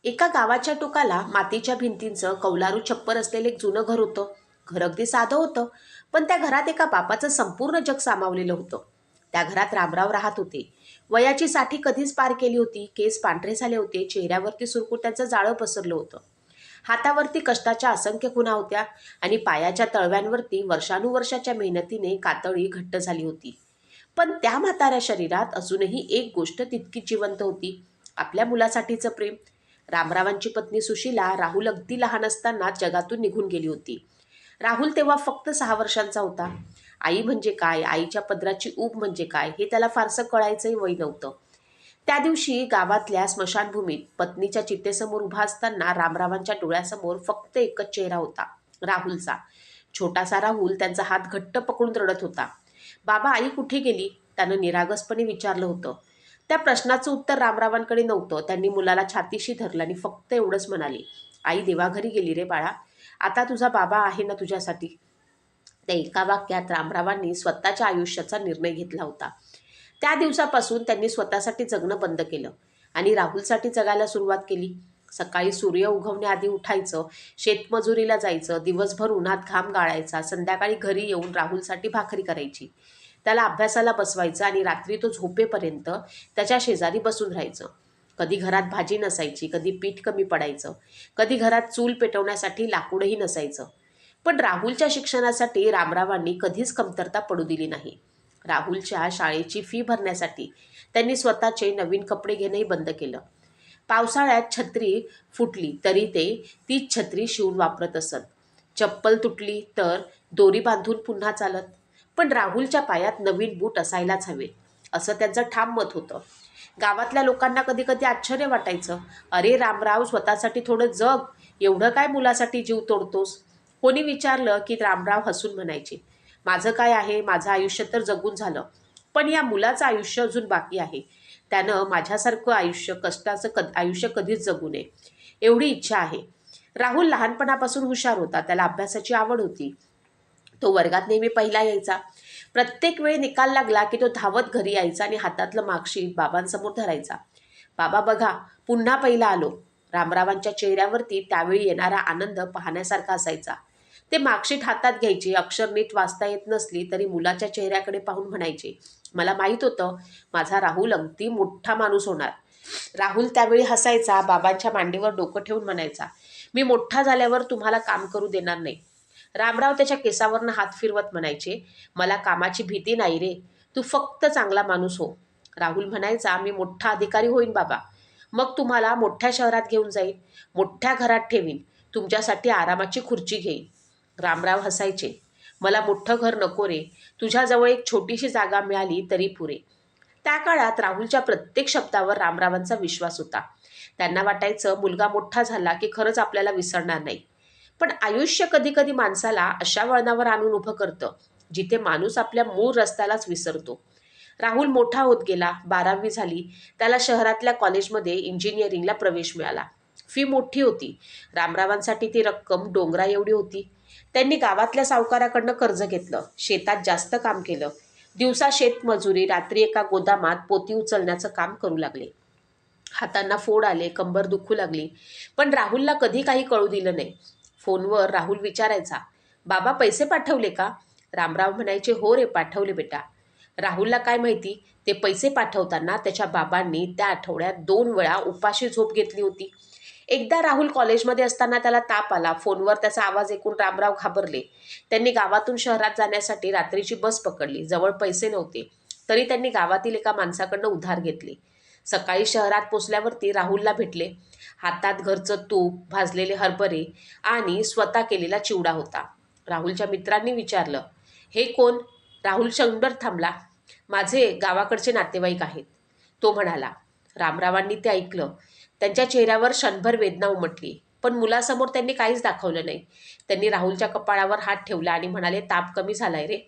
एका गावाच्या टोकाला मातीच्या भिंतींचं कौलारू छप्पर असलेलं एक जुनं घर होतं. घर अगदी साधं होतं, पण त्या घरात एका बापाचं संपूर्ण जग सामावलेलं होतं. त्या घरात रामराव राहत होते. वयाची साठी कधीच पार केली होती. केस पांढरे झाले होते. चेहऱ्यावरती सुरकुत्यांचं जाळं पसरलं होतं. हातावरती कष्टाच्या असंख्य खुणा होत्या आणि पायाच्या तळव्यांवरती वर्षानुवर्षाच्या मेहनतीने कातळी घट्ट झाली होती. पण त्या म्हाताऱ्या शरीरात अजूनही एक गोष्ट तितकीच जिवंत होती, आपल्या मुलासाठीचं प्रेम. रामरावांची पत्नी सुशीला राहुल अगदी लहान असताना जगातून निघून गेली होती. राहुल तेव्हा फक्त 6 वर्षांचा होता. आई म्हणजे काय, आईच्या पदराची ऊब म्हणजे काय, हे त्याला फारसं कळायचंही वय नव्हतं. त्या दिवशी गावातल्या स्मशानभूमीत पत्नीच्या चितेसमोर उभा असताना रामरावांच्या डोळ्यासमोर फक्त एकच चेहरा होता, राहुलचा. छोटासा राहुल त्यांचा हात घट्ट पकडून रडत होता. बाबा, आई कुठे गेली, त्यानं निरागसपणे विचारलं होतं. त्या प्रश्नाचं उत्तर रामरावांकडे नव्हतं. त्यांनी मुलाला छातीशी धरलं आणि फक्त एवढंच म्हणाले, आई देवाघरी गेली रे बाळा, आता तुझा बाबा आहे ना तुझ्यासाठी. त्या एका वाक्यात रामरावांनी स्वतःच्या आयुष्याचा निर्णय घेतला होता. त्या दिवसापासून त्यांनी स्वतःसाठी जगणं बंद केलं आणि राहुलसाठी जगायला सुरुवात केली. सकाळी सूर्य उगवण्याआधी उठायचं, शेतमजुरीला जायचं, दिवसभर उन्हात घाम गाळायचा, संध्याकाळी घरी येऊन राहुलसाठी भाकरी करायची, त्याला अभ्यासाला बसवायचं आणि रात्री तो झोपेपर्यंत त्याच्या शेजारी बसून राहायचं. कधी घरात भाजी नसायची, कधी पीठ कमी पडायचं, कधी घरात चूल पेटवण्यासाठी लाकूडही नसायचं. पण राहुलच्या शिक्षणासाठी रामरावांनी कधीच कमतरता पडू दिली नाही. राहुलच्या शाळेची फी भरण्यासाठी त्यांनी स्वतःचे नवीन कपडे घेणंही बंद केलं. पावसाळ्यात छत्री फुटली तरी ते तीच छत्री शिवून वापरत असत. चप्पल तुटली तर दोरी बांधून पुन्हा चालत. पण राहुलच्या पायात नवीन बूट असायलाच हवे, असं त्यांचं ठाम मत होतं. गावातल्या लोकांना कधी कधी आश्चर्य वाटायचं. अरे रामराव, स्वतःसाठी थोडं जग, एवढं काय मुलासाठी जीव तोडतोस. कोणी विचारलं की रामराव हसून म्हणायचे, माझं काय आहे, माझं आयुष्य तर जगून झालं, पण या मुलाचं आयुष्य अजून बाकी आहे. त्यानं माझ्यासारखं आयुष्य, कष्टाचं आयुष्य कधीच जगू नये, एवढी इच्छा आहे. राहुल लहानपणापासून हुशार होता. त्याला अभ्यासाची आवड होती. तो वर्गात नेहमी पहिला यायचा. प्रत्येक वेळी निकाल लागला की तो धावत घरी यायचा आणि हातातलं मार्कशीट बाबांसमोर धरायचा. बाबा बघा, पुन्हा पहिला आलो. रामरावांच्या चेहऱ्यावरती त्यावेळी येणारा आनंद पाहण्यासारखा असायचा. ते मार्कशीट हातात घ्यायचे. अक्षर नीट वाचता येत नसली तरी मुलाच्या चेहऱ्याकडे पाहून म्हणायचे, मला माहीत होतं माझा राहुल अगदी मोठा माणूस होणार. राहुल त्यावेळी हसायचा. बाबांच्या मांडीवर डोकं ठेवून म्हणायचा, मी मोठा झाल्यावर तुम्हाला काम करू देणार नाही. रामराव त्याच्या केसावरनं हात फिरवत म्हणायचे, मला कामाची भीती नाही रे, तू फक्त चांगला माणूस हो. राहुल म्हणायचा, मी मोठा अधिकारी होईन बाबा, मग तुम्हाला मोठ्या शहरात घेऊन जाईन, मोठ्या घरात ठेवीन, तुमच्यासाठी आरामाची खुर्ची घेईन. रामराव हसायचे, मला मोठं घर नको रे, तुझ्याजवळ एक छोटीशी जागा मिळाली तरी पुरे. त्या काळात राहुलच्या प्रत्येक शब्दावर रामरावांचा विश्वास होता. त्यांना वाटायचं, मुलगा मोठा झाला की खरंच आपल्याला विसरणार नाही. पण आयुष्य कधी कधी माणसाला अशा वळणावर आणून उभं करतं जिथे माणूस आपल्या मूळ रस्त्यालाच विसरतो. राहुल मोठा होत गेला. 12वी झाली. त्याला शहरातल्या कॉलेजमध्ये इंजिनिअरिंगला प्रवेश मिळाला. फी मोठी होती. रामरावांसाठी ती रक्कम डोंगरा एवढी होती. त्यांनी गावातल्या सावकाराकडनं कर्ज घेतलं. शेतात जास्त काम केलं. दिवसा शेतमजुरी, रात्री एका गोदामात पोती उचलण्याचं काम करू लागले. हातांना फोड आले, कंबर दुखू लागली, पण राहुलला कधी काही कळू दिलं नाही. फोनवर राहुल विचारायचा, बाबा पैसे पाठवले का? रामराव म्हणायचे, हो रे, पाठवले बेटा. राहुलला काय माहिती, ते पैसे पाठवताना त्याच्या बाबांनी त्या आठवड्यात 2 वेळा उपाशी झोप घेतली होती. एकदा राहुल कॉलेजमध्ये असताना त्याला ताप आला. फोनवर त्याचा आवाज ऐकून रामराव घाबरले. त्यांनी गावातून शहरात जाण्यासाठी रात्रीची बस पकडली. जवळ पैसे नव्हते, तरी त्यांनी गावातील एका माणसाकडनं उधार घेतले. सकाळी शहरात पोचल्यावरती राहुलला भेटले. हातात घरचं तूप, भाजलेले हरभरे आणि स्वतः केलेला चिवडा होता. राहुलच्या मित्रांनी विचारलं, हे कोण? राहुल क्षणभर थांबला. माझे गावाकडचे नातेवाईक आहेत, तो म्हणाला. रामरावांनी ते ऐकलं. त्यांच्या चेहऱ्यावर क्षणभर वेदना उमटली, पण मुलासमोर त्यांनी काहीच दाखवलं नाही. त्यांनी राहुलच्या कपाळावर हात ठेवला आणि म्हणाले, ताप कमी झालाय रे.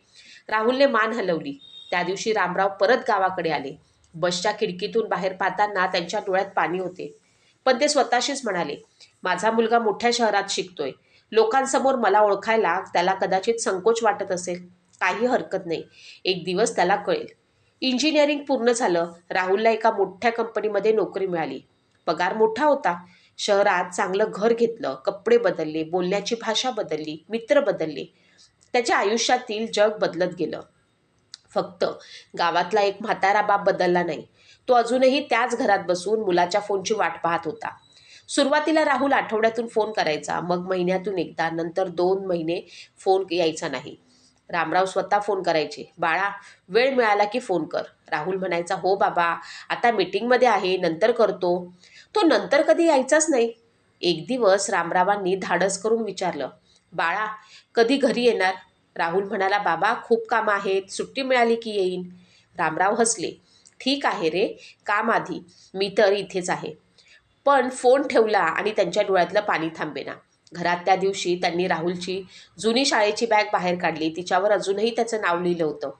राहुलने मान हलवली. त्या दिवशी रामराव परत गावाकडे आले. बसच्या खिडकीतून बाहेर पाहताना त्यांच्या डोळ्यात पाणी होते. पण ते स्वतःशीच म्हणाले, माझा मुलगा मोठ्या शहरात शिकतोय. लोकांसमोर मला ओळखायला त्याला कदाचित संकोच वाटत असेल. काही हरकत नाही, एक दिवस त्याला कळेल. इंजिनिअरिंग पूर्ण झालं. राहुलला एका मोठ्या कंपनीमध्ये नोकरी मिळाली. पगार मोठा होता, शहरात चांगलं घर घेतलं, कपडे बदलले, बोलण्याची भाषा बदलली, मित्र बदलले. त्याच्या आयुष्यातील जग बदलत गेलं. फक्त गावातला एक म्हातारा बाप बदलला नाही. तो अजूनही त्याच घरात बसून मुलाच्या फोनची वाट पाहत होता. सुरुवातीला राहुल आठवड्यातून फोन करायचा, मग महिन्यातून एकदा, नंतर 2 महिने फोन यायचा नाही. रामराव स्वतः फोन करायचे. बाळा, वेळ मिळाला की फोन कर. राहुल म्हणायचा, हो बाबा, आता मीटिंगमध्ये आहे, नंतर करतो. तो नंतर कधी यायचाच नाही. एक दिवस रामरावांनी धाडस करून विचारलं, बाळा, कधी घरी येणार? राहुल म्हणाला, बाबा, खूप कामं आहेत, सुट्टी मिळाली की येईन. रामराव हसले. ठीक आहे रे, काम आधी, मी तर इथेच आहे. पण फोन ठेवला आणि त्यांच्या डोळ्यातलं पाणी थांबेना. घरात त्या दिवशी त्यांनी राहुलची जुनी शाळेची बॅग बाहेर काढली. तिच्यावर अजूनही त्याचं नाव लिहिलं होतं.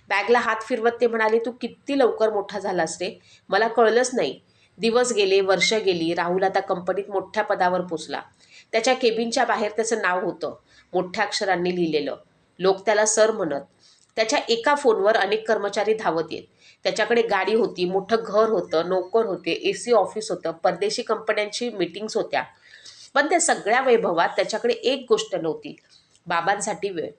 बॅगला हात फिरवत ते म्हणाले, तू किती लवकर मोठा झालास रे, मला कळलंच नाही. दिवस गेले, वर्ष गेली. राहुल आता कंपनीत मोठ्या पदावर पोचला. त्याच्या केबिनच्या बाहेर त्याचं नाव होतं, मोठ्या अक्षरांनी लिहिलेलं. लोक त्याला सर म्हणत. त्याच्या एका फोनवर अनेक कर्मचारी धावत येत. त्याच्याकडे गाडी होती, मोठं घर होतं, नोकर होते, AC ऑफिस होतं, परदेशी कंपन्यांची मीटिंग्स होत्या. पण त्या सगळ्या वैभवात त्याच्याकडे एक गोष्ट नव्हती, बाबांसाठी वेळ.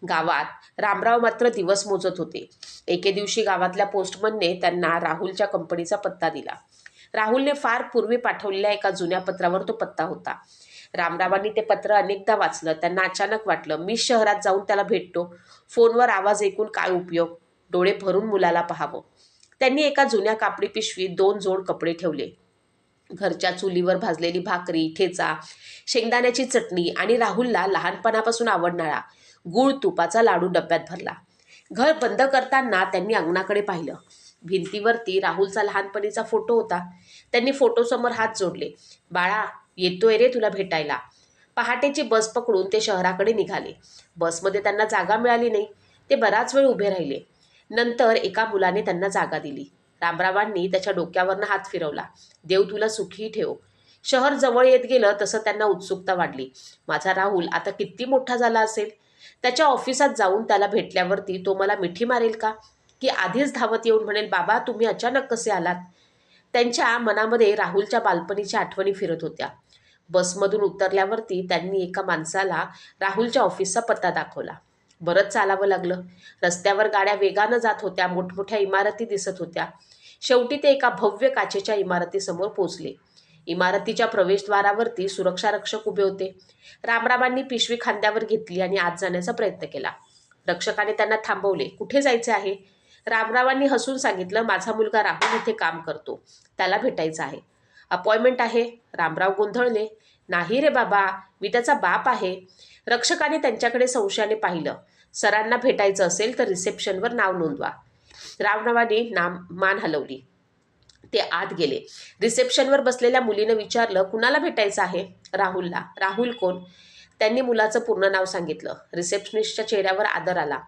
गावात रामराव मात्र दिवस मोजत होते. एके दिवशी गावातल्या पोस्टमनने त्यांना राहुलच्या कंपनीचा पत्ता दिला. राहुलने फार पूर्वी पाठवलेल्या एका जुन्या पत्रावर तो पत्ता होता. रामरावांनी ते पत्र अनेकदा वाचलं. त्यांना अचानक वाटलं, मी शहरात जाऊन त्याला भेटतो. फोनवर आवाज ऐकून काय उपयोग? डोळे भरून मुलाला पाहावं. त्यांनी एका जुन्या कापडी पिशवीत 2 जोड कपडे ठेवले. घरच्या चुलीवर भाजलेली भाकरी, ठेचा, शेंगदाण्याची चटणी आणि राहुलला लहानपणापासून आवडणारा गूळ तुपाचा लाडू डब्यात भरला. घर बंद करताना त्यांनी अंगणाकडे पाहिलं. भिंतीवरती राहुलचा लहानपणीचा फोटो होता. त्यांनी फोटोसमोर हात जोडले. बाळा, येतोय रे तुला भेटायला. पहाटेची बस पकडून ते शहराकडे निघाले. बसमध्ये त्यांना जागा मिळाली नाही. ते बराच वेळ उभे राहिले. नंतर एका मुलाने त्यांना जागा दिली. रामरावांनी त्याच्या डोक्यावरनं हात फिरवला. देव तुला सुखी ठेव. शहर जवळ येत गेलं तसं त्यांना उत्सुकता वाढली. माझा राहुल आता किती मोठा झाला असेल? त्याच्या ऑफिसात जाऊन त्याला भेटल्यावरती तो मला मिठी मारेल का? की आधीच धावत येऊन म्हणेल, बाबा तुम्ही अचानक कसे आलात? त्यांच्या मनामध्ये राहुलच्या बालपणीच्या आठवणी फिरत होत्या. बसमधून उतरल्यावरती त्यांनी एका माणसाला राहुलच्या ऑफिसचा पत्ता दाखवला. बरंच चालावं लागलं. रस्त्यावर गाड्या वेगानं जात होत्या, मोठमोठ्या इमारती दिसत होत्या. शेवटी ते एका भव्य काचेच्या इमारतीसमोर पोचले. इमारतीच्या प्रवेशद्वारावरती सुरक्षा रक्षक उभे होते. रामरावांनी पिशवी खांद्यावर घेतली आणि आत जाण्याचा प्रयत्न केला. रक्षकाने त्यांना थांबवले. कुठे जायचे आहे? रामरावांनी हसून सांगितलं, माझा मुलगा राहुल इथे काम करतो, त्याला भेटायचं आहे. अपॉइंटमेंट आहे? रामराव गोंधळले. नाही रे बाबा, मी त्याचा बाप आहे. रक्षकाने त्यांच्याकडे संशयाने पाहिलं. सरांना भेटायचं असेल तर रिसेप्शनवर नाव नोंदवा. रामरावांनी मान हलवली. ते आत गेले. रिसेप्शनवर बसलेल्या मुलीनं विचारलं, कुणाला भेटायचं आहे? राहुलला. राहुल कोण? त्यांनी मुलाचं पूर्ण नाव सांगितलं. रिसेप्शनिस्टच्या चेहऱ्यावर आदर आला.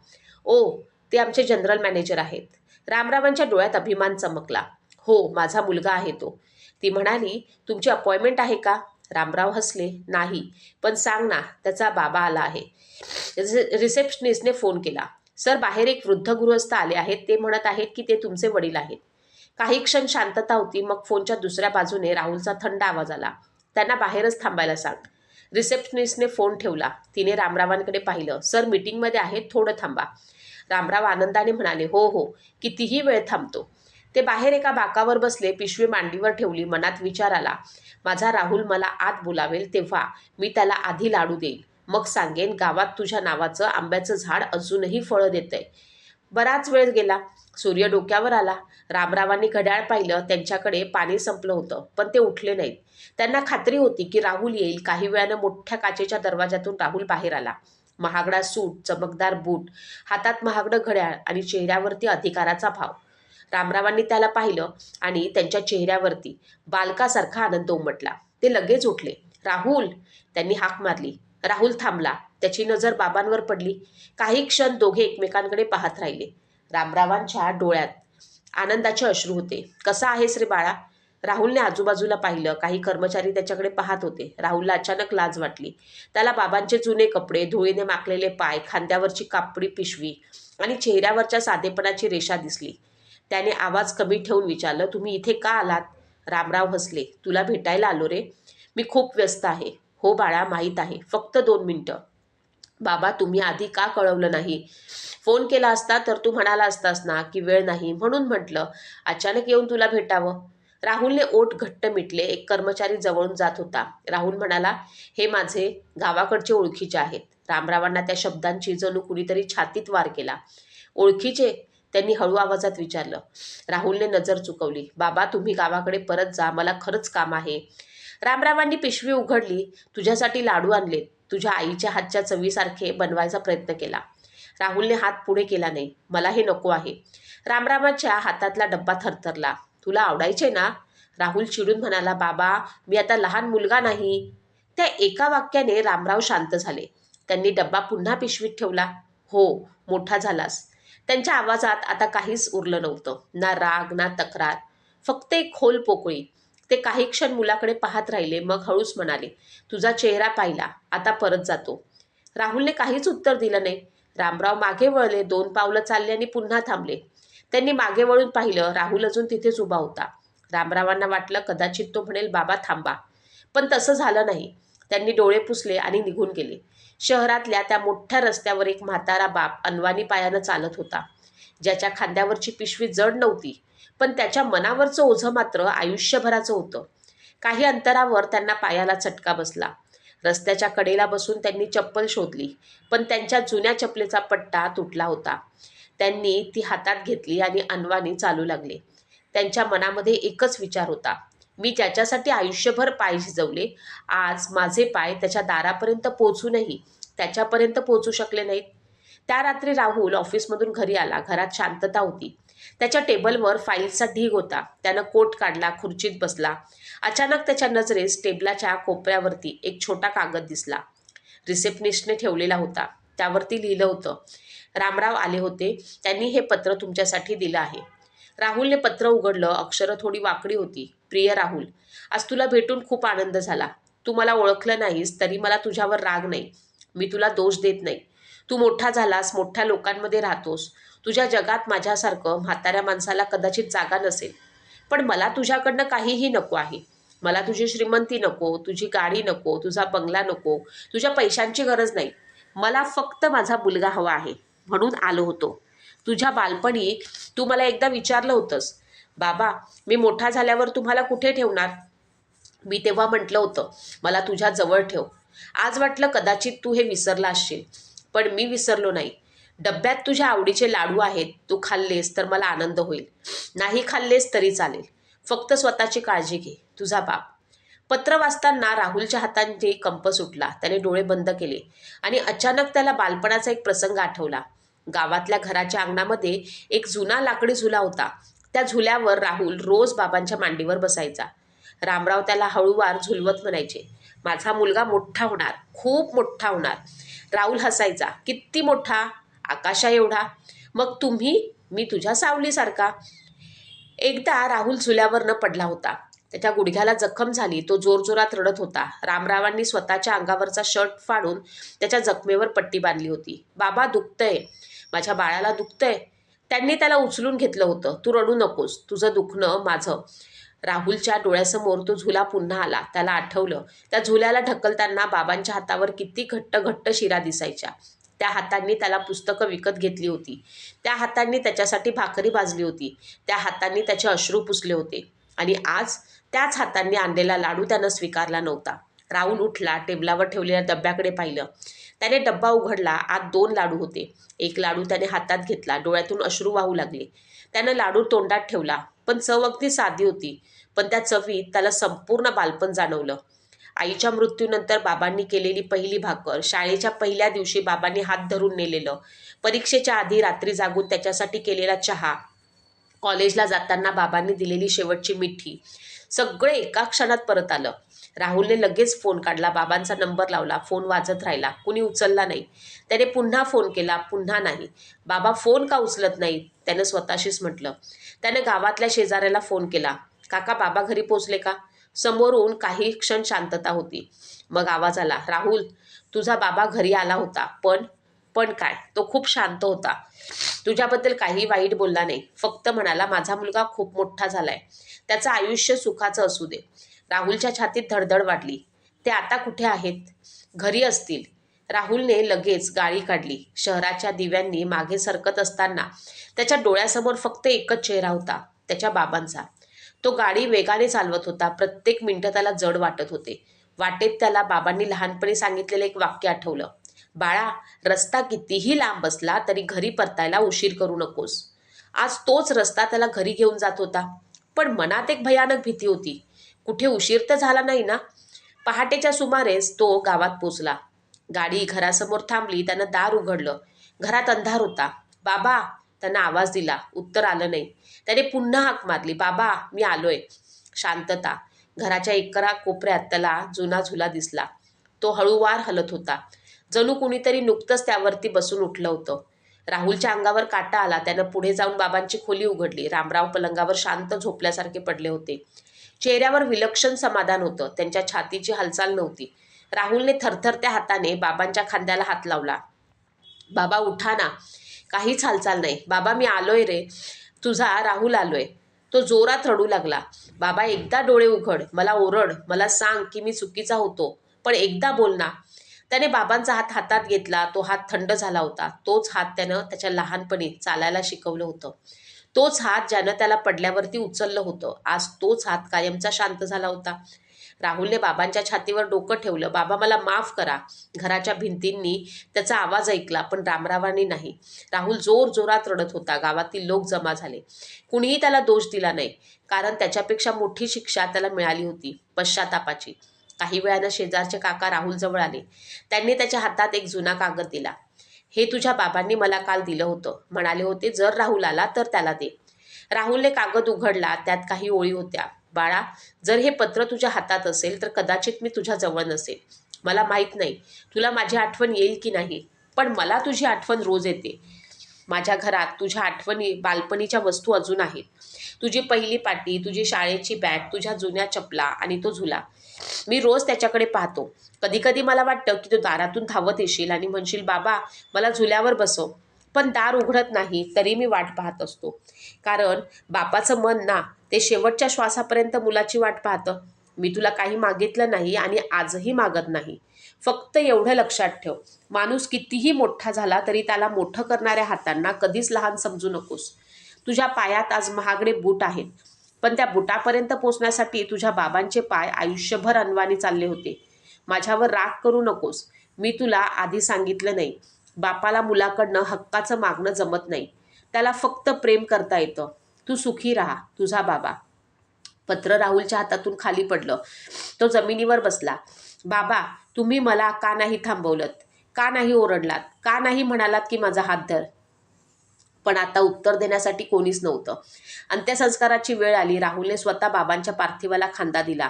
ओ, ते आमचे जनरल मॅनेजर आहेत. रामरावांच्या डोळ्यात अभिमान चमकला. हो, माझा मुलगा आहे तो. ती म्हणाली, तुमची अपॉइंटमेंट आहे का? रामराव हसले. नाही, पण सांग ना, त्याचा बाबा आला आहे. रिसेप्शनिस्टने फोन केला. सर, बाहेर एक वृद्ध गृहस्थ आले आहेत. ते म्हणत आहेत की ते तुमचे वडील आहेत. काही क्षण शांतता होती. मग फोनच्या दुसऱ्या बाजूने राहुलचा थंड आवाज आला. त्यांना बाहेरच थांबायला सांग. रिसेप्शनिस्टने फोन ठेवला. तिने रामरावांकडे पाहिलं. सर मीटिंगमध्ये आहेत, थोडं थांबा. रामराव आनंदाने म्हणाले, हो हो, कितीही वेळ थांबतो. ते बाहेर एका बाकावर बसले. पिशवी मांडीवर ठेवली. मनात विचार आला, माझा राहुल मला आत बोलावेल तेव्हा मी त्याला आधी लाडू देईल. मग सांगेन, गावात तुझ्या नावाचं आंब्याचं झाड अजूनही फळं देतंय. बराच वेळ गेला. सूर्य डोक्यावर आला. रामरावांनी घड्याळ पाहिलं. त्यांच्याकडे पाणी संपलं होतं, पण ते उठले नाहीत. त्यांना खात्री होती की राहुल येईल. काही वेळानं मोठ्या काचेच्या दरवाजातून राहुल बाहेर आला. महागडा सूट, चमकदार बूट, हातात महागडं घड्याळ आणि चेहऱ्यावरती अधिकाराचा भाव. रामरावांनी त्याला पाहिलं आणि त्यांच्या चेहऱ्यावरती बालकासारखा आनंद उमटला. ते लगेच उठले. राहुल, त्यांनी हाक मारली. राहुल थांबला. त्याची नजर बाबांवर पडली. काही क्षण दोघे एकमेकांकडे पाहत राहिले. रामरावांच्या डोळ्यात आनंदाचे अश्रू होते. कसा आहेस रे बाळा? राहुलने आजूबाजूला पाहिलं. काही कर्मचारी त्याच्याकडे पाहत होते. राहुलला अचानक लाज वाटली. त्याला बाबांचे जुने कपडे, धुळीने माखलेले पाय, खांद्यावरची कापडी पिशवी आणि चेहऱ्यावरच्या साधेपणाची रेषा दिसली. त्याने आवाज कमी ठेवून विचारलं, तुम्ही इथे का आलात? रामराव हसले. तुला भेटायला आलो रे. मी खूप व्यस्त आहे. हो बाळा, माहीत आहे. फक्त 2 मिनिटं. बाबा, तुम्ही आधी का कळवलं नाही? फोन केला असता तर तू म्हणाला असतास ना की वेळ नाही, म्हणून म्हटलं अचानक येऊन तुला भेटावं. राहुलने ओठ घट्ट मिटले. एक कर्मचारी जवळून जात होता. राहुल म्हणाला, हे माझे गावाकडचे ओळखीचे आहेत. रामरावांना त्या शब्दांची जणू कुणीतरी छातीत वार केला. ओळखीचे? त्यांनी हळू आवाजात विचारलं. राहुलने नजर चुकवली. बाबा, तुम्ही गावाकडे परत जा, मला खरंच काम आहे. रामरावांनी पिशवी उघडली. तुझ्यासाठी लाडू आणले. तुझ्या आईच्या हातच्या चवीसारखे बनवायचा प्रयत्न केला. राहुलने हात पुढे केला नाही. मला हे नको आहे. रामरावांच्या हातातला डब्बा थरथरला. तुला आवडायचे ना? राहुल चिडून म्हणाला, बाबा, मी आता लहान मुलगा नाही. त्या एका वाक्याने रामराव शांत झाले. त्यांनी डब्बा पुन्हा पिशवीत ठेवला. हो, मोठा झालास. त्यांच्या आवाजात आता काहीच उरलं नव्हतं. ना राग ना तक्रार, फक्त एक खोल पोकळी. ते काही क्षण मुलाकडे पाहत राहिले. मग हळूच म्हणाले, तुझा चेहरा पाहिला, आता परत जातो. राहुलने काहीच उत्तर दिलं नाही. रामराव मागे वळले. 2 पावलं चालले आणि पुन्हा थांबले. त्यांनी मागे वळून पाहिलं. राहुल अजून तिथेच उभा होता. रामरावांना वाटलं कदाचित तो म्हणेल, बाबा थांबा. पण तसं झालं नाही. त्यांनी डोळे पुसले आणि निघून गेले. शहरातल्या त्या मोठ्या रस्त्यावर एक म्हातारा बाप अनवाणी पायानं चालत होता. ज्याच्या खांद्यावरची पिशवी जड नव्हती, पण त्याच्या मनावरचं ओझं मात्र आयुष्यभराचं होतं. काही अंतरावर त्यांना पायाला चटका बसला. रस्त्याच्या कडेला बसून त्यांनी चप्पल शोधली, पण त्यांच्या जुन्या चपलेचा पट्टा तुटला होता. त्यांनी ती हातात घेतली आणि अनवाणी चालू लागले. त्यांच्या मनामध्ये एकच विचार होता, मी ज्याच्यासाठी आयुष्यभर पाय झिजवले, आज माझे पाय त्याच्या दारापर्यंत पोहोचूनही त्याच्यापर्यंत पोहोचू शकले नाहीत. त्या रात्री राहुल ऑफिसमधून घरी आला. घरात शांतता होती. त्याच्या टेबलवर फाईलचा ढीग होता. त्यानं कोट काढला, खुर्चीत बसला. अचानक त्याच्या नजरेस टेबलाच्या कोपऱ्यावरती एक छोटा कागद दिसला. रिसेप्शनिस्टने ठेवलेला होता. त्यावरती लिहिलं होतं, रामराव आले होते, त्यांनी हे पत्र तुमच्यासाठी दिलं आहे. राहुलने पत्र उघडलं. अक्षरं थोडी वाकडी होती. प्रिय राहुल, आज तुला भेटून खूप आनंद झाला. तू मला ओळखलं नाहीस तरी मला तुझ्यावर राग नाही. मी तुला दोष देत नाही. तू मोठा झालास, मोठ्या लोकांमध्ये राहतोस. तुझ्या जगात माझ्यासारखं म्हाताऱ्या माणसाला कदाचित जागा नसेल. पण मला तुझ्याकडनं काहीही नको आहे. मला तुझी श्रीमंती नको, तुझी गाडी नको, तुझा बंगला नको, तुझ्या पैशांची गरज नाही. मला फक्त माझा मुलगा हवा आहे, म्हणून आलो होतो. तुझ्या बालपणी तू मला एकदा विचारलं होतंस, बाबा, मी मोठा झाल्यावर तुम्हाला कुठे ठेवणार? मी तेव्हा म्हटलं होतं, मला तुझ्या जवळ ठेव. आज वाटलं कदाचित तू हे विसरला असशील, पण मी विसरलो नाही. डब्यात तुझ्या आवडीचे लाडू आहेत. तू खाल्लेस तर मला आनंद होईल. नाही खाल्लेस तरी चालेल. फक्त स्वतःची काळजी घे. तुझा बाप. पत्र वाचताना राहुलच्या हातांनी कंप सुटला. त्याने डोळे बंद केले आणि अचानक त्याला बालपणाचा एक प्रसंग आठवला. गावातल्या घराच्या अंगणामध्ये एक जुना लाकडी झुला होता. त्या झुल्यावर राहुल रोज बाबांच्या मांडीवर बसायचा. रामराव त्याला हळूवार झुलवत म्हणायचे, माझा मुलगा मोठा होणार, खूप मोठा होणार. राहुल हसायचा, किती मोठा? आकाशा एवढा. मग तुम्ही? मी तुझ्या सावलीसारखा. एकदा राहुल झुल्यावर पडला होता. त्याच्या गुडघ्याला जखम झाली. तो जोरजोरात रडत होता. रामरावांनी स्वतःच्या अंगावरचा शर्ट फाडून त्याच्या जखमेवर पट्टी बांधली होती. बाबा, दुखतंय, माझ्या बाळाला दुखतंय. त्यांनी त्याला उचलून घेतलं होतं. तू रडू नकोस, तुझं दुखणं माझं. राहुलच्या डोळ्यासमोर तो झुला पुन्हा आला. त्याला आठवलं, त्या झुल्याला ढकलताना बाबांच्या हातावर किती घट्ट घट्ट शिरा दिसायच्या. त्या हातांनी त्याला पुस्तकं विकत घेतली होती. त्या हातांनी त्याच्यासाठी भाकरी भाजली होती. त्या हातांनी त्याचे अश्रू पुसले होते. आणि आज त्याच हातांनी आणलेला लाडू त्यानं स्वीकारला नव्हता. राहुल उठला. टेबलावर ठेवलेल्या डब्याकडे पाहिलं. त्याने डब्बा उघडला. आत 2 लाडू होते. एक लाडू त्याने हातात घेतला. डोळ्यातून अश्रू वाहू लागले. त्यानं लाडू तोंडात ठेवला. पण चव अगदी साधी होती. पण त्या चवीत त्याला संपूर्ण बालपण जाणवलं. आईच्या मृत्यूनंतर बाबांनी केलेली पहिली भाकर, शाळेच्या पहिल्या दिवशी बाबांनी हात धरून नेलेलं, परीक्षेच्या आधी रात्री जागून त्याच्यासाठी केलेला चहा, कॉलेजला जाताना बाबांनी दिलेली शेवटची मिठी, सगळे एका क्षणात परत आलं. राहुलने लगेच फोन काढला. बाबांचा नंबर लावला. फोन वाजत राहिला. कुणी उचलला नाही. त्याने पुन्हा फोन केला. पुन्हा नाही. बाबा फोन का उचलत नाही? त्यानं स्वतःशीच म्हटलं. त्याने गावातल्या शेजाऱ्याला फोन केला. काका, बाबा घरी पोचले का? समोरून काही क्षण शांतता होती. मग आवाज आला, राहुल, तुझा बाबा घरी आला होता. पण काय? तो खूप शांत होता. तुझ्याबद्दल काही वाईट बोलला नाही. फक्त म्हणाला, माझा मुलगा खूप मोठा झालाय, त्याचं आयुष्य सुखाचं असू दे. राहुलच्या छातीत धडधड वाढली. ते आता कुठे आहेत? घरी असतील. राहुलने लगेच गाडी काढली. शहराच्या दिव्यांनी मागे सरकत असताना त्याच्या डोळ्यासमोर फक्त एकच चेहरा होता, त्याच्या बाबांचा. तो गाडी वेगाने चालवत होता. प्रत्येक मिनिटं त्याला जड वाटत होते. वाटेत त्याला बाबांनी लहानपणी सांगितलेलं एक वाक्य आठवलं. बाळा, रस्ता कितीही लांब असला तरी घरी परतायला उशीर करू नकोस. आज तोच रस्ता त्याला घरी घेऊन जात होता. पण मनात एक भयानक भीती होती. कुठे उशीर तर झाला नाही ना? पहाटेच्या सुमारेस तो गावात पोचला. गाडी घरासमोर थांबली. त्यानं दार उघडलं. घरात अंधार होता. बाबा, त्यानं आवाज दिला. उत्तर आलं नाही. त्याने पुन्हा हाक मारली. बाबा, मी आलोय. शांतता. घराच्या एका कोपऱ्यात त्याला जुना झुला दिसला. तो हळूवार हलत होता. जणू कुणीतरी नुकतंच त्यावरती बसून उठलं होतं. राहुलच्या अंगावर काटा आला. त्यानं पुढे जाऊन बाबांची खोली उघडली. रामराव पलंगावर शांत झोपल्यासारखे पडले होते. चेहऱ्यावर विलक्षण समाधान होतं. त्यांच्या छातीची हालचाल नव्हती. राहुलने थरथरत्या हाताने बाबांच्या खांद्याला हात लावला. बाबा, उठा ना. काहीच हालचाल नाही. बाबा, मी आलोय रे. तुझा राहुल आलोय. तो जोरात रडू लागला. बाबा, एकदा डोळे उघड. मला ओरड. मला सांग की मी चुकीचा होतो. पण एकदा बोल ना. त्याने बाबांचा हात हातात घेतला. तो हात थंड झाला होता. तोच हात त्यानं त्याच्या लहानपणी चालायला शिकवलं होतं. तोच हात ज्यानं त्याला पडल्यावरती उचललं होतं. आज तोच हात कायमचा शांत झाला होता. राहुलने बाबांच्या छातीवर डोकं ठेवलं. बाबा, मला माफ करा. घराच्या भिंतींनी त्याचा आवाज ऐकला, पण रामरावांनी नाही. राहुल जोर जोरात रडत होता. गावातील लोक जमा झाले. कुणीही त्याला दोष दिला नाही, कारण त्याच्यापेक्षा मोठी शिक्षा त्याला मिळाली होती, पश्चातापाची. काही वेळानं शेजारचे काका राहुल जवळ आले. त्यांनी त्याच्या हातात एक जुना कागद दिला. हे तुझ्या बाबांनी मला काल दिलं होतं. म्हणाले होते, जर राहुल आला तर त्याला दे. राहुलने कागद उघडला. त्यात काही ओळी होत्या. बाळा, जर हे पत्र तुझ्या हातात असेल तर कदाचित मी तुझ्या जवळ नसेल. मला माहीत नाही तुला माझी आठवण येईल की नाही, पण मला तुझी आठवण रोज येते. माझ्या घरात तुझ्या आठवणी, बालपणीच्या वस्तू अजून आहेत. तुझी पहिली पाटी, तुझी शाळेची बॅग, तुझ्या जुन्या चपला आणि तो झुला. मी रोज त्याच्याकडे पाहतो. कधी कधी मला वाटतं की तो दारातून धावत येशील आणि म्हणशील, बाबा, मला झुल्यावर बसव. पण दार उघडत नाही तरी मी वाट पाहत असतो. कारण बापाचं मन ना, ते शेवटच्या श्वासापर्यंत मुलाची वाट पाहतं. मी तुला काही मागितलं नाही आणि आजही मागत नाही. फक्त एवढं लक्षात ठेव, माणूस कितीही मोठा झाला तरी त्याला मोठं करणाऱ्या हातांना कधीच लहान समजू नकोस. तुझ्या पायात आज महागडे बूट आहेत, पण त्या बुटापर्यंत पोचण्यासाठी तुझ्या बाबांचे पाय आयुष्यभर अनवाणी चालले होते. माझ्यावर राग करू नकोस. मी तुला आधी सांगितलं नाही, बापाला मुलाकडनं हक्काचं मागणं जमत नाही. त्याला फक्त प्रेम करता येतं. तू सुखी राहा, तुझा बाबा. पत्र राहुलच्या हातातून खाली पडलं. तो जमिनीवर बसला. बाबा, तुम्ही मला का नाही थांबवलत? का नाही ओरडलात? का नाही म्हणालात की माझा हात धर? पण आता उत्तर देण्यासाठी कोणीच नव्हतं. अंत्यसंस्काराची वेळ आली. राहुलने स्वतः बाबांच्या पार्थिवाला खांदा दिला.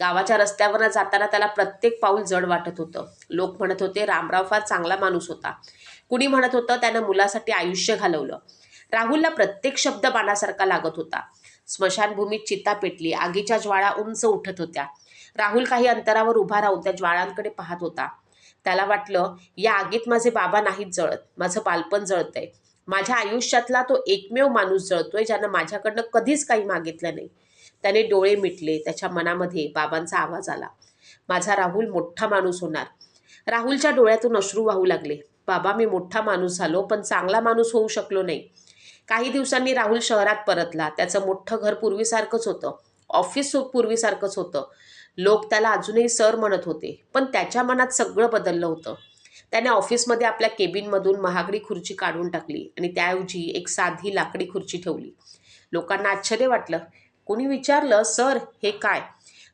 गावाच्या रस्त्यावर जाताना त्याला प्रत्येक पाऊल जड वाटत होतं. लोक म्हणत होते, रामराव फार चांगला माणूस होता. कुणी म्हणत होतं, त्यानं मुलासाठी आयुष्य घालवलं. राहुलला प्रत्येक शब्द बाणासारखा लागत होता. स्मशानभूमीत चिता पेटली. आगीच्या ज्वाळा उंच उठत होत्या. राहुल काही अंतरावर उभा राहून त्या ज्वाळांकडे पाहत होता. त्याला वाटलं, या आगीत माझे बाबा नाहीत जळत, माझं बालपण जळतंय. माझ्या आयुष्यातला तो एकमेव माणूस जळतोय ज्यानं माझ्याकडनं कधीच काही मागितलं नाही. त्याने डोळे मिटले. त्याच्या मनामध्ये बाबांचा आवाज आला, माझा राहुल मोठा माणूस होणार. राहुलच्या डोळ्यातून अश्रू वाहू लागले. बाबा, मी मोठा माणूस झालो, पण चांगला माणूस होऊ शकलो नाही. काही दिवसांनी राहुल शहरात परतला. त्याचं मोठं घर पूर्वीसारखंच होतं. ऑफिस पूर्वीसारखंच होतं. लोक त्याला अजूनही सर म्हणत होते, पण त्याच्या मनात सगळं बदललं होतं. त्याने ऑफिसमध्ये आपल्या केबिनमधून महागडी खुर्ची काढून टाकली आणि त्याऐवजी एक साधी लाकडी खुर्ची ठेवली. लोकांना आश्चर्य वाटलं. कोणी विचारलं, सर, हे काय?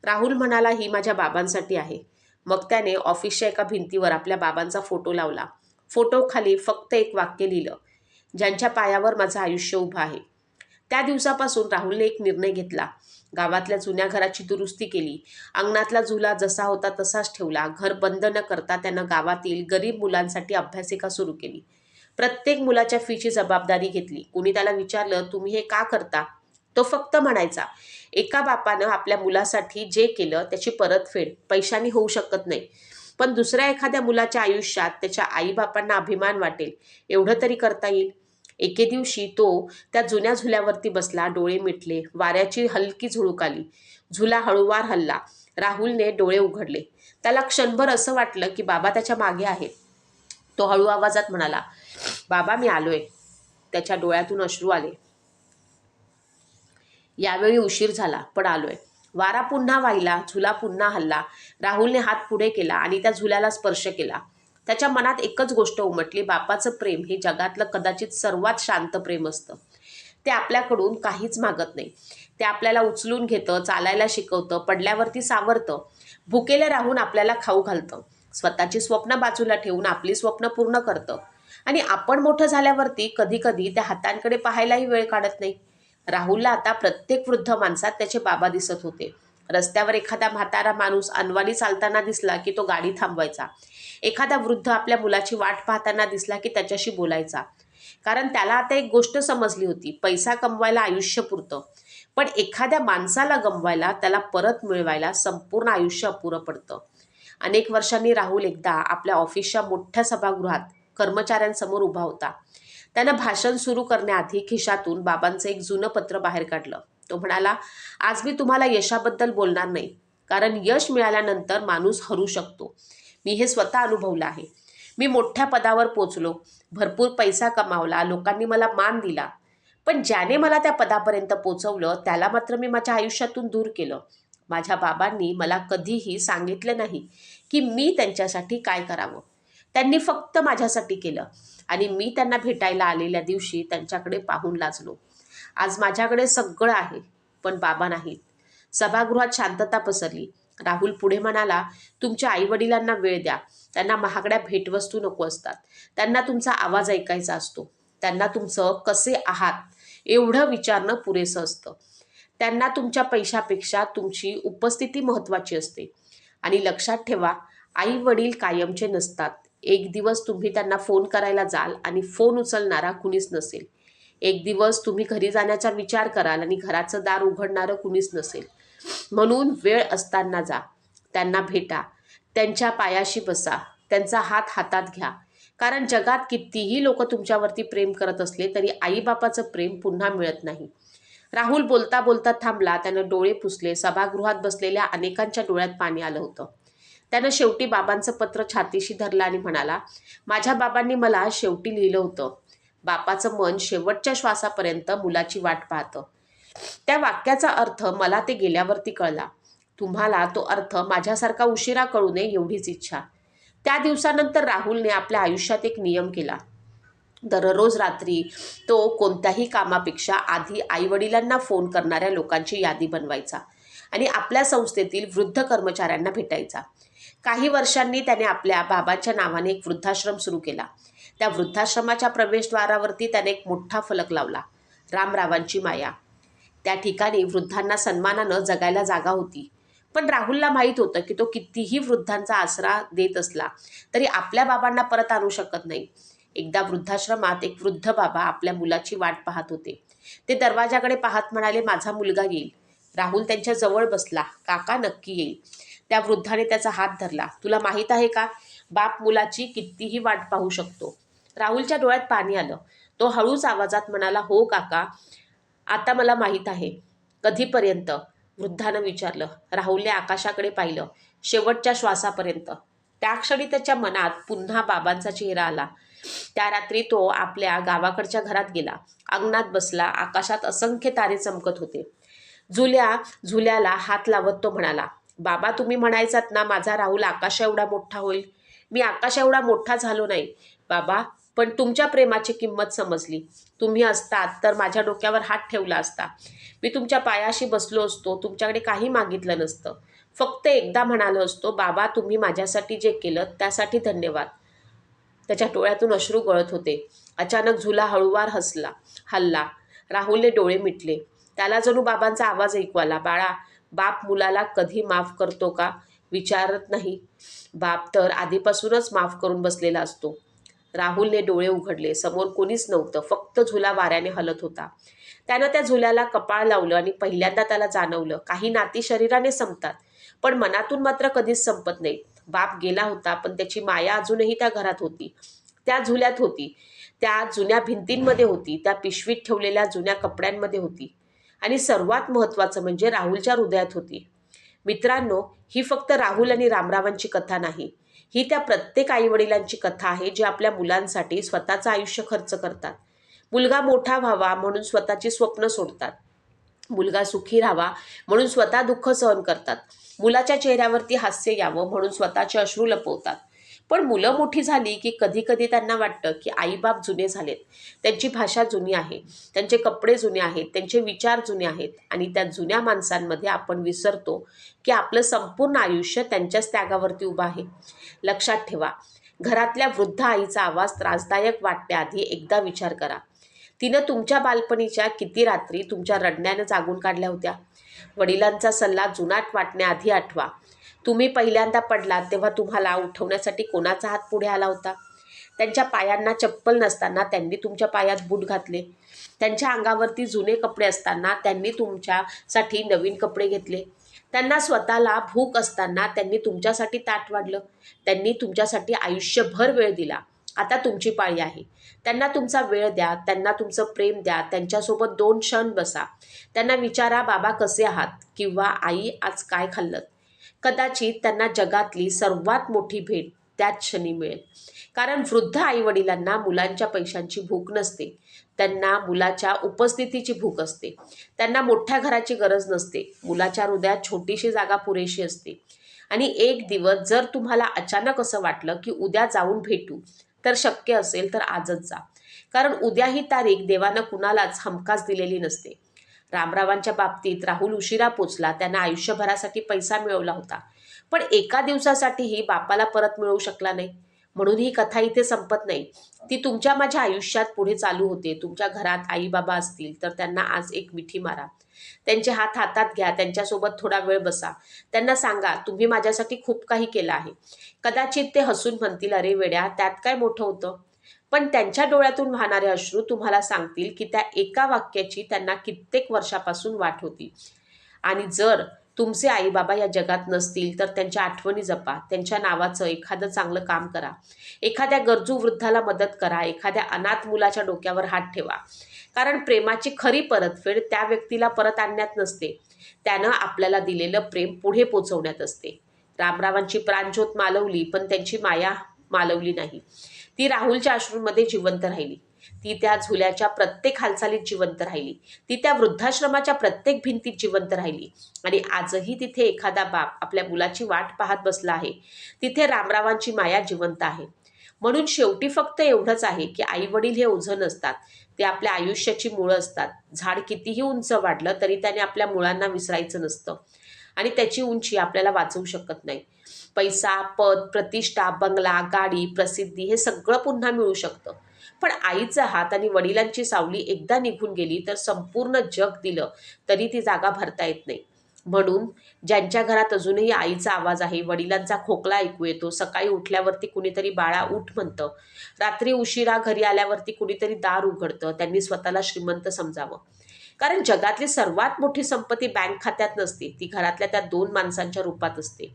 राहुल म्हणाला, ही माझ्या बाबांसाठी आहे. मग त्याने ऑफिसच्या एका भिंतीवर आपल्या बाबांचा फोटो लावला. फोटो खाली फक्त एक वाक्य लिहिलं, ज्यांच्या पायावर माझं आयुष्य उभं आहे. त्या दिवसापासून राहुलने एक निर्णय घेतला. गावातल्या जुन्या घराची दुरुस्ती केली. अंगणातला झुला जसा होता तसाच ठेवला. घर बंद न करता त्यानं गावातील गरीब मुलांसाठी अभ्यासिका सुरू केली. प्रत्येक मुलाच्या फीची जबाबदारी घेतली. कुणी त्याला विचारलं, तुम्ही हे का करता? तो फक्त म्हणायचा, एका बापानं आपल्या मुलासाठी जे केलं त्याची परतफेड पैशाने होऊ शकत नाही, पण दुसऱ्या एखाद्या मुलाच्या आयुष्यात त्याच्या आईबापांना अभिमान वाटेल एवढं तरी करता येईल. एके दिवशी तो त्या जुन्या झुल्यावरती बसला. डोळे मिटले. वाऱ्याची हलकी झुळूक आली. झुला हळूवार हलला. राहुलने डोळे उघडले. त्याला क्षणभर असं वाटलं की बाबा त्याच्या मागे आहेत. तो हळू आवाजात म्हणाला, बाबा मी आलोय. त्याच्या डोळ्यातून अश्रू आले. यावेळी उशीर झाला, पण आलोय. वारा पुन्हा वाहिला, झुला पुन्हा हलला. राहुलने हात पुढे केला आणि त्या झुल्याला स्पर्श केला. त्याच्या मनात एकच गोष्ट उमटली, बापाचं प्रेम हे जगातलं कदाचित सर्वात शांत प्रेम असतं. ते आपल्याकडून काहीच मागत नाही. ते आपल्याला उचलून घेतं, चालायला शिकवतं, पडल्यावरती सावरतं, भुकेले राहून आपल्याला खाऊ घालतं, स्वतःची स्वप्न बाजूला ठेवून आपली स्वप्न पूर्ण करतं. आणि आपण मोठं झाल्यावरती कधी कधी त्या हातांकडे पाहायलाही वेळ काढत नाही. राहुलला आता प्रत्येक वृद्ध माणसात त्याचे बाबा दिसत होते. रस्त्यावर एखादा म्हातारा माणूस अनवाणी चालताना दिसला की तो गाडी थांबवायचा. एखादा वृद्ध आपल्या मुलाची वाट पाहताना दिसला की त्याच्याशी बोलायचा. कारण त्याला आता एक गोष्ट समजली होती, पैसा कमवायला आयुष्य पुरतं, पण एखाद्या माणसाला गमवायला, त्याला परत मिळवायला संपूर्ण आयुष्य अपुरं पडतं. अनेक वर्षांनी राहुल एकदा आपल्या ऑफिसच्या मोठ्या सभागृहात कर्मचाऱ्यांसमोर उभा होता. त्यानं भाषण सुरू करण्याआधी खिशातून बाबांचं एक जुनं पत्र बाहेर काढलं. तो म्हणाला, आज मी तुम्हाला यशाबद्दल बोलणार नाही, कारण यश मिळाल्यानंतर माणूस हरू शकतो. मी हे स्वतः अनुभवलं आहे. मी मोठ्या पदावर पोचलो, भरपूर पैसा कमावला, लोकांनी मला मान दिला, पण ज्याने मला त्या पदापर्यंत पोचवलं त्याला मात्र मी माझ्या आयुष्यातून दूर केलं. माझ्या बाबांनी मला कधीही सांगितलं नाही की मी त्यांच्यासाठी काय करावं. त्यांनी फक्त माझ्यासाठी केलं आणि मी त्यांना भेटायला आलेल्या दिवशी त्यांच्याकडे पाहून लाजलो. आज माझ्याकडे सगळं आहे, पण बाबा नाहीत. सभागृहात शांतता पसरली. राहुल पुढे म्हणाला, तुमच्या आईवडिलांना वेळ द्या. त्यांना महागड्या भेटवस्तू नको असतात. त्यांना तुमचा आवाज ऐकायचा असतो. त्यांना तुमचं कसे आहात एवढं विचारणं पुरेसं असतं. त्यांना तुमच्या पैशापेक्षा तुमची उपस्थिती महत्त्वाची असते. आणि लक्षात ठेवा, आई वडील कायमचे नसतात. एक दिवस तुम्ही त्यांना फोन करायला जाल आणि फोन उचलणारा कुणीच नसेल. एक दिवस तुम्ही घरी जाण्याचा विचार कराल आणि घराचं दार उघडणारं कुणीच नसेल. म्हणून वेळ असताना जा, त्यांना भेटा, त्यांच्या पायाशी बसा, त्यांचा हात हातात घ्या. कारण जगात कितीही लोक तुमच्यावरती प्रेम करत असले तरी आईबापाचं प्रेम पुन्हा मिळत नाही. राहुल बोलता बोलता थांबला. त्यानं डोळे पुसले. सभागृहात बसलेल्या अनेकांच्या डोळ्यात पाणी आलं होतं. त्यानं शेवटी बाबांचं पत्र छातीशी धरलं आणि म्हणाला, माझ्या बाबांनी मला शेवटी लिहिलं होतं, बापाचं मन शेवटच्या श्वासापर्यंत मुलाची वाट पाहतं. त्या वाक्याचा अर्थ मला ते गेल्यावरती कळला. तुम्हाला तो अर्थ माझ्यासारखा उशिरा कळू नये एवढीच इच्छा. त्या दिवसानंतर राहुलने आपल्या आयुष्यात एक नियम केला. दररोज रात्री तो कोणत्याही कामापेक्षा आधी आईवडिलांना फोन करणाऱ्या लोकांची यादी बनवायचा आणि आपल्या संस्थेतील वृद्ध कर्मचाऱ्यांना भेटायचा. काही वर्षांनी त्याने आपल्या बाबांच्या नावाने एक वृद्धाश्रम सुरू केला. त्या वृद्धाश्रमाच्या प्रवेशद्वारावरती त्याने एक मोठा फलक लावला, रामरावांची माया. त्या ठिकाणी वृद्धांना सन्मानानं जगायला जागा होती. पण राहुलला माहीत होतं की तो कितीही वृद्धांचा आसरा देत असला तरी आपल्या बाबांना परत आणू शकत नाही. एकदा वृद्धाश्रमात एक वृद्ध बाबा आपल्या मुलाची वाट पाहत होते. ते दरवाजाकडे पाहत म्हणाले, माझा मुलगा येईल. राहुल त्यांच्या जवळ बसला. काका नक्की येईल. त्या वृद्धाने त्याचा हात धरला. तुला माहीत आहे का, बाप मुलाची कितीही वाट पाहू शकतो. राहुलच्या डोळ्यात पाणी आलं. तो हळूच आवाजात म्हणाला, हो काका, आता मला माहीत आहे. कधीपर्यंत, वृद्धानं विचारलं. राहुलने आकाशाकडे पाहिलं, शेवटच्या श्वासापर्यंत. त्या क्षणी त्याच्या मनात पुन्हा बाबांचा चेहरा आला. त्या रात्री तो आपल्या गावाकडच्या घरात गेला. अंगणात बसला. आकाशात असंख्य तारे चमकत होते. झुल्याला हात लावत तो म्हणाला, बाबा तुम्ही म्हणायचात ना माझा राहुल आकाशा एवढा मोठा होईल. मी आकाशा एवढा मोठा झालो नाही बाबा, पण तुमच्या प्रेमाची किंमत समजली. तुम्ही असतात तर माझ्या डोक्यावर हात ठेवला असता. मी तुमच्या पायाशी बसलो असतो. तुमच्याकडे काही मागितलं नसतं. फक्त एकदा म्हणालो असतो, बाबा तुम्ही माझ्यासाठी जे केलं त्यासाठी धन्यवाद. त्याच्या डोळ्यातून अश्रू गळत होते. अचानक झुला हळूवार हल्ला. राहुलने डोळे मिटले. त्याला जणू बाबांचा आवाज ऐकू आला, बाळा, बाप मुलाला कधी माफ करतो का विचारत नाही. बाप तर आधीपासूनच माफ करून बसलेला असतो. राहुलने डोळे उघडले. समोर कोणीच नव्हतं. फक्त झुला वाऱ्याने हलत होता. त्यानं त्या झुल्याला कपाळ लावलं आणि पहिल्यांदा त्याला जाणवलं, काही नाती शरीराने संपतात पण मनातून मात्र कधीच संपत नाहीत. बाप गेला होता पण त्याची माया अजूनही त्या घरात होती, त्या झुल्यात होती, त्या जुन्या भिंतींमध्ये होती, त्या पिशवीत ठेवलेल्या जुन्या कपड्यांमध्ये होती. आणि सर्वात महत्त्वाचं म्हणजे राहुलच्या हृदयात होती. मित्रांनो, ही फक्त राहुल आणि रामरावांची कथा नाही. ही त्या प्रत्येक आईवडिलांची कथा आहे जे आपल्या मुलांसाठी स्वतःचं आयुष्य खर्च करतात. मुलगा मोठा व्हावा म्हणून स्वतःची स्वप्न सोडतात. मुलगा सुखी राहावा म्हणून स्वतः दुःख सहन करतात. मुलाच्या चेहऱ्यावरती हास्य यावं म्हणून स्वतःचे अश्रू लपवतात. पण मुलं मोठी झाली की कधी कधी त्यांना वाटतं की आईबाप जुने झालेत, त्यांची भाषा जुनी आहे, त्यांचे कपडे जुने आहेत, त्यांचे विचार जुने आहेत. आणि त्या जुन्या माणसांमध्ये आपण विसरतो की आपलं संपूर्ण आयुष्य त्यांच्याच त्यागावरती उभं आहे. लक्षात ठेवा, घरातल्या वृद्ध आईचा आवाज त्रासदायक वाटण्याआधी एकदा विचार करा. तिनं तुमच्या बालपणीच्या किती रात्री तुमच्या रडण्यानं जागून काढल्या होत्या. वडिलांचा सल्ला जुनाट वाटण्याआधी आठवा. तुम्ही पहिल्यांदा पडलात तेव्हा तुम्हाला उठवण्यासाठी कोणाचा हात पुढे आला होता? त्यांच्या पायांना चप्पल नसताना त्यांनी तुमच्या पायात बूट घातले. त्यांच्या अंगावरती जुने कपडे असताना त्यांनी तुमच्यासाठी नवीन कपडे घेतले. त्यांना स्वतःला भूक असताना त्यांनी तुमच्यासाठी ताट वाढलं. त्यांनी तुमच्यासाठी आयुष्यभर वेळ दिला. आता तुमची पाळी आहे. त्यांना तुमचा वेळ द्या, त्यांना तुमचं प्रेम द्या, त्यांच्यासोबत 2 क्षण बसा. त्यांना विचारा, बाबा कसे आहात, किंवा आई आज काय खाल्लं. कदाचित त्यांना जगातली सर्वात मोठी भेट त्याच क्षणी मिळेल. कारण वृद्ध आईवडिलांना मुलांच्या पैशांची भूक नसते, त्यांना मुलाच्या उपस्थितीची भूक असते. त्यांना मोठ्या घराची गरज नसते, मुलाच्या हृदयात छोटीशी जागा पुरेशी असते. आणि एक दिवस जर तुम्हाला अचानक असं वाटलं की उद्या जाऊन भेटू, तर शक्य असेल तर आजच जा. कारण उद्या ही तारीख देवानं कुणालाच हमखास दिलेली नसते. रामरावांच्या बाबतीत राहुल उशिरा पोचला, त्यांना आयुष्यभरासाठी पैसा मिळवला होता, पण एका दिवसासाठीही बापाला परत मिळवू शकला नाही. म्हणून ही कथा इथे संपत नाही. ती तुमच्या माझ्या आयुष्यात पुढे चालू होते. तुमच्या घरात आई बाबा असतील तर त्यांना आज एक मिठी मारा. त्यांचे हात हातात घ्या, त्यांच्यासोबत थोडा वेळ बसा. त्यांना सांगा, तुम्ही माझ्यासाठी खूप काही केलं आहे. कदाचित ते हसून म्हणतील, अरे वेड्या, त्यात काय मोठं होतं. पण त्यांच्या डोळ्यातून वाहणारे अश्रू तुम्हाला सांगतील की त्या एका वाक्याची त्यांना कित्येक वर्षापासून वाट होती. आणि जर तुमचे आई बाबा या जगात नसतील तर त्यांच्या आठवणी जपा. त्यांच्या नावाचं एखादं चांगलं काम करा. एखाद्या गरजू वृद्धाला मदत करा. एखाद्या अनाथ मुलाच्या डोक्यावर हात ठेवा. कारण प्रेमाची खरी परतफेड त्या व्यक्तीला परत आणण्यात नसते, त्यानं आपल्याला दिलेलं प्रेम पुढे पोचवण्यात असते. रामरावांची प्राणज्योत मालवली, पण त्यांची माया मालवली नाही. ती राहुलच्या अश्रूंमध्ये जिवंत राहिली. ती त्या झुल्याच्या प्रत्येक हालचालीत जिवंत राहिली. ती त्या वृद्धाश्रमाच्या प्रत्येक भिंतीत जिवंत राहिली. आणि आजही तिथे एखादा बाप आपल्या मुलाची वाट पाहत बसला आहे. तिथे रामरावांची माया जिवंत आहे. म्हणून शेवटी फक्त एवढंच आहे की आई वडील हे ओझं नसतात, ते आपल्या आयुष्याची मुळं असतात. झाड कितीही उंच वाढलं तरी त्याने आपल्या मुळांना विसरायचं नसतं, आणि त्याची उंची आपल्याला वाचवू शकत नाही. पैसा, पद, प्रतिष्ठा, बंगला, गाडी, प्रसिद्धी हे सगळं पुन्हा मिळू शकतं, पण आईचा हात आणि वडिलांची सावली एकदा निघून गेली तर संपूर्ण जग दिलं तरी ती जागा भरता येत नाही. म्हणून ज्यांच्या घरात अजूनही आईचा आवाज आहे, वडिलांचा खोकला ऐकू येतो, सकाळी उठल्यावरती कुणीतरी बाळा उठ म्हणतं, रात्री उशिरा घरी आल्यावरती कुणीतरी दार उघडतं, त्यांनी स्वतःला श्रीमंत समजावं. कारण जगातली सर्वात मोठी संपत्ती बँक खात्यात नसते, ती घरातल्या त्या 2 माणसांच्या रूपात असते,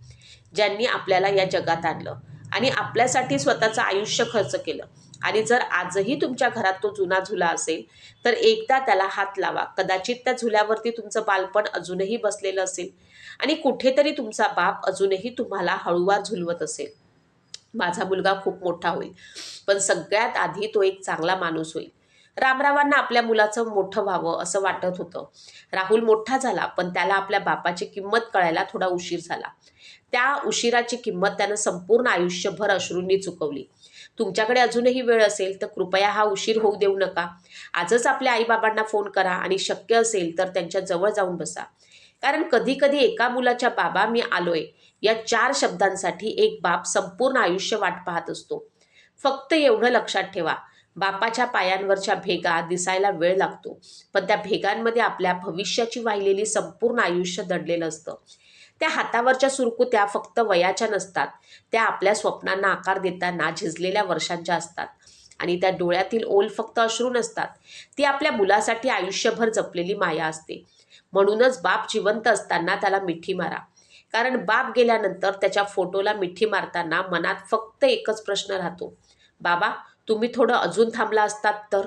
ज्यांनी आपल्याला या जगात आणलं आणि आपल्यासाठी स्वतःचं आयुष्य खर्च केलं. आणि जर आजही तुमच्या घरात तो जुना झुला असेल तर एकदा त्याला हात लावा. कदाचित त्या झुल्यावरती तुमचं बालपण अजूनही बसलेलं असेल आणि कुठेतरी तुमचा बाप अजूनही तुम्हाला हळूवार झुलवत असेल. माझा मुलगा खूप मोठा होईल, पण सगळ्यात आधी तो एक चांगला माणूस होईल. रामरावांना आपल्या मुलाचं मोठं व्हावं असं वाटत होतं. राहुल मोठा झाला, पण त्याला आपल्या बापाची किंमत कळायला थोडा उशीर झाला. त्या उशिराची किंमत त्यानं संपूर्ण आयुष्यभर अश्रूंनी चुकवली. तुमच्याकडे अजूनही वेळ असेल तर कृपया हा उशीर होऊ देऊ नका. आजच आपल्या आईबाबांना फोन करा आणि शक्य असेल तर त्यांच्या जवळ जाऊन बसा. कारण कधी कधी एका मुलाच्या बाबा मी आलोय या 4 शब्दांसाठी एक बाप संपूर्ण आयुष्य वाट पाहत असतो. फक्त एवढं लक्षात ठेवा, बापाच्या पायांवरच्या भेगा दिसायला वेळ लागतो, पण त्या भेगांमध्ये आपल्या भविष्याची वाहिलेली संपूर्ण आयुष्य दडलेलं असतं. त्या हातावरच्या सुरकुत्या फक्त वयाच्या नसतात, त्या आपल्या स्वप्नांना आकार देताना झिजलेल्या वर्षांच्या असतात. आणि त्या डोळ्यातील ओल फक्त अश्रू नसतात, ती आपल्या मुलासाठी आयुष्यभर जपलेली माया असते. म्हणूनच बाप जिवंत असताना त्याला मिठी मारा. कारण बाप गेल्यानंतर त्याच्या फोटोला मिठी मारताना मनात फक्त एकच प्रश्न राहतो, बाबा तुम्ही थोडं अजून थांबला असतात तर.